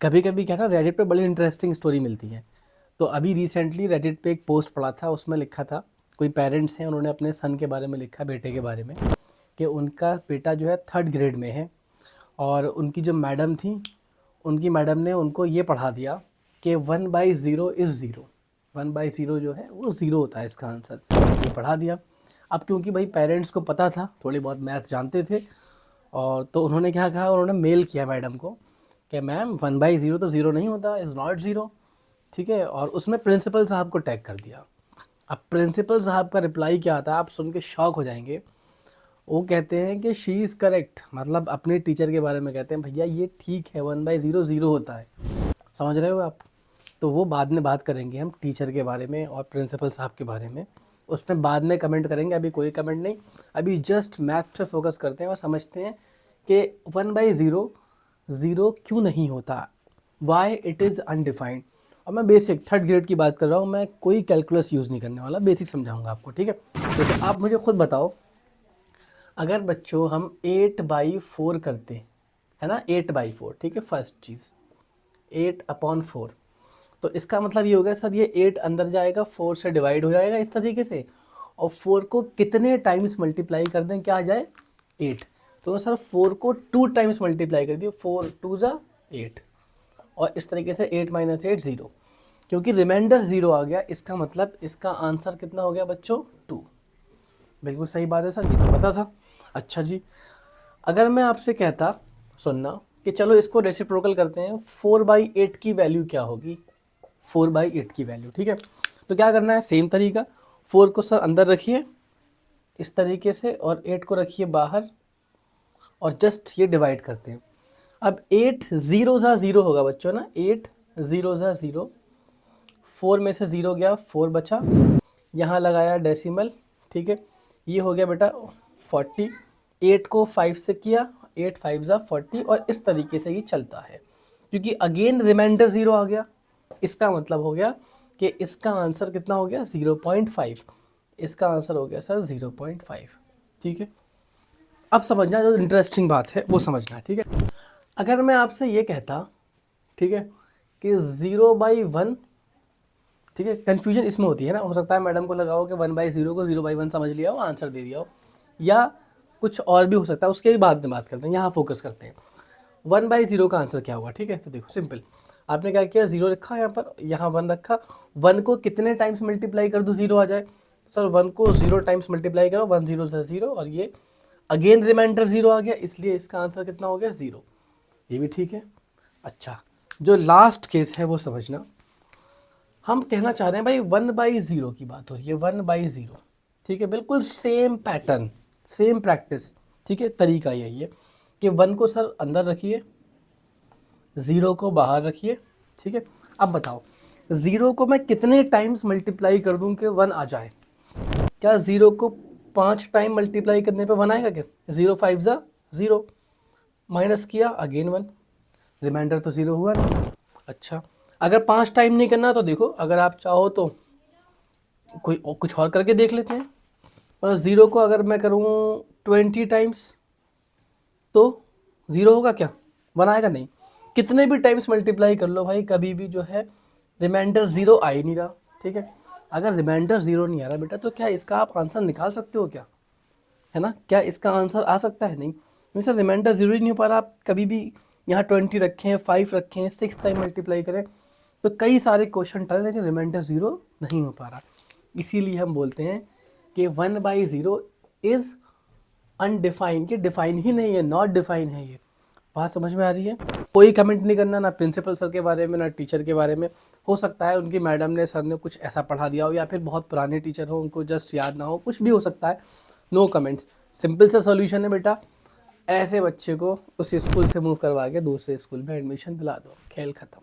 कभी कभी क्या ना रेडिट पे बड़ी इंटरेस्टिंग स्टोरी मिलती है। तो अभी रिसेंटली रेडिट पे एक पोस्ट पढ़ा था, उसमें लिखा था कोई पेरेंट्स हैं, उन्होंने अपने सन के बारे में लिखा, बेटे के बारे में, कि उनका बेटा जो है 3rd ग्रेड में है और उनकी जो मैडम थी, उनकी मैडम ने उनको ये पढ़ा दिया कि 1/0 इज़ ज़ीरो। 1/0 जो है वो ज़ीरो होता है इसका आंसर, ये पढ़ा दिया। अब क्योंकि भाई पेरेंट्स को पता था, थोड़ी बहुत मैथ जानते थे, और तो उन्होंने क्या कहा, उन्होंने मेल किया मैडम को कि मैम 1/0 तो ज़ीरो नहीं होता, इज़ नॉट ज़ीरो। ठीक है, और उसमें प्रिंसिपल साहब को टैग कर दिया। अब प्रिंसिपल साहब का रिप्लाई क्या आता है, आप सुन के शॉक हो जाएंगे। वो कहते हैं कि शी इज़ करेक्ट, मतलब अपने टीचर के बारे में कहते हैं भैया ये ठीक है, 1/0 ज़ीरो होता है। समझ रहे हो आप? तो वो बाद में बात करेंगे हम टीचर के बारे में और प्रिंसिपल साहब के बारे में, उसमें बाद में कमेंट करेंगे, अभी कोई कमेंट नहीं। अभी जस्ट मैथ पे फोकस करते हैं और समझते हैं कि 1/0 ज़ीरो क्यों नहीं होता, वाई इट इज़ अनडिफाइंड। और मैं बेसिक 3rd ग्रेड की बात कर रहा हूँ, मैं कोई कैलकुलस यूज़ नहीं करने वाला, बेसिक समझाऊंगा आपको। ठीक है, तो आप मुझे खुद बताओ, अगर बच्चों हम 8/4 करते हैं, है ना, 8/4, ठीक है, फर्स्ट चीज़ 8/4, तो इसका मतलब ये हो गया सर, ये 8 अंदर जाएगा, 4 से डिवाइड हो जाएगा इस तरीके से, और 4 को कितने टाइम्स मल्टीप्लाई कर दें, क्या आ जाए, 8। तो सर 4 को 2 टाइम्स मल्टीप्लाई कर दिए, 4 2 ज़ा 8, और इस तरीके से 8 - 8 0, क्योंकि रिमाइंडर 0 आ गया, इसका मतलब इसका आंसर कितना हो गया बच्चों, 2। बिल्कुल सही बात है सर, ये तो पता था। अच्छा जी, अगर मैं आपसे कहता, सुनना, कि चलो इसको रेसिप्रोकल करते हैं, 4/8 की वैल्यू क्या होगी, 4/8 की वैल्यू। ठीक है, तो क्या करना है, सेम तरीका, 4 को सर अंदर रखिए इस तरीके से, और 8 को रखिए बाहर, और जस्ट ये डिवाइड करते हैं। अब 8 0 ज़ा 0 होगा बच्चों ना, 8 0 ज़ा 0, 4 में से 0 गया, 4 बचा, यहाँ लगाया डेसिमल। ठीक है, ये हो गया बेटा 40, 8 को 5 से किया, 8 5 ज़ा 40, और इस तरीके से ये चलता है, क्योंकि अगेन रिमाइंडर 0 आ गया। इसका मतलब हो गया कि इसका आंसर कितना हो गया, 0.5। इसका आंसर हो गया सर 0.5। ठीक है, अब समझना, जो इंटरेस्टिंग बात है वो समझना है। ठीक है, अगर मैं आपसे ये कहता, ठीक है, कि 0/1, ठीक है, कन्फ्यूजन इसमें होती है ना, हो सकता है मैडम को लगा हो कि 1/0 को 0/1 समझ लिया हो, आंसर दे दिया हो, या कुछ और भी हो सकता है, उसके भी बाद में बात करते हैं, यहाँ फोकस करते हैं 1/0 का आंसर क्या होगा। ठीक है, तो देखो सिंपल, आपने क्या किया, 0 रखा यहाँ पर, यहाँ 1 रखा, 1 को कितने टाइम्स मल्टीप्लाई कर दूँ 0 आ जाए, सर 1 को 0 टाइम्स मल्टीप्लाई करो, 1 0 से 0, और ये अगेन रिमाइंडर 0 आ गया, इसलिए इसका आंसर कितना हो गया, 0। ये भी ठीक है। अच्छा, जो लास्ट केस है वो समझना, हम कहना चाह रहे हैं भाई 1/0 की बात हो रही है, 1/0। ठीक है, बिल्कुल सेम पैटर्न, सेम प्रैक्टिस। ठीक है, तरीका यही है कि 1 को सर अंदर रखिए, 0 को बाहर रखिए। ठीक है, अब बताओ 0 को मैं कितने टाइम्स मल्टीप्लाई कर दूं कि 1 आ जाए, क्या 0 को 5 टाइम मल्टीप्लाई करने पे 1 आएगा क्या, 0 5 ज़ा 0, माइनस किया अगेन 1, रिमाइंडर तो 0 हुआ ना। अच्छा, अगर 5 टाइम नहीं करना तो देखो, अगर आप चाहो तो कोई कुछ और करके देख लेते हैं, और 0 को अगर मैं करूँ 20 टाइम्स तो 0 होगा क्या, 1 आएगा नहीं। कितने भी टाइम्स मल्टीप्लाई कर लो भाई, कभी भी जो है रिमाइंडर 0 आ ही नहीं रहा। ठीक है, अगर रिमाइंडर 0 नहीं आ रहा बेटा, तो क्या इसका आप आंसर निकाल सकते हो क्या, है ना, क्या इसका आंसर आ सकता है, नहीं, क्योंकि सर रिमाइंडर 0 ही नहीं हो पा रहा। आप कभी भी यहाँ 20 रखें, 5 रखें, 6 टाइम मल्टीप्लाई करें, तो कई सारे क्वेश्चन टल, लेकिन रिमाइंडर 0 नहीं हो पा रहा। इसीलिए हम बोलते हैं कि 1/0 इज़ अनडिफाइंड, कि डिफाइन ही नहीं है, नॉट डिफाइन है। ये बात समझ में आ रही है? कोई कमेंट नहीं करना, ना प्रिंसिपल सर के बारे में, ना टीचर के बारे में। हो सकता है उनकी मैडम ने, सर ने कुछ ऐसा पढ़ा दिया हो, या फिर बहुत पुराने टीचर हो, उनको जस्ट याद ना हो, कुछ भी हो सकता है। नो कमेंट्स, सिंपल सा सॉल्यूशन है बेटा, ऐसे बच्चे को उस स्कूल से मूव करवा के दूसरे स्कूल में एडमिशन दिला दो, खेल खत्म।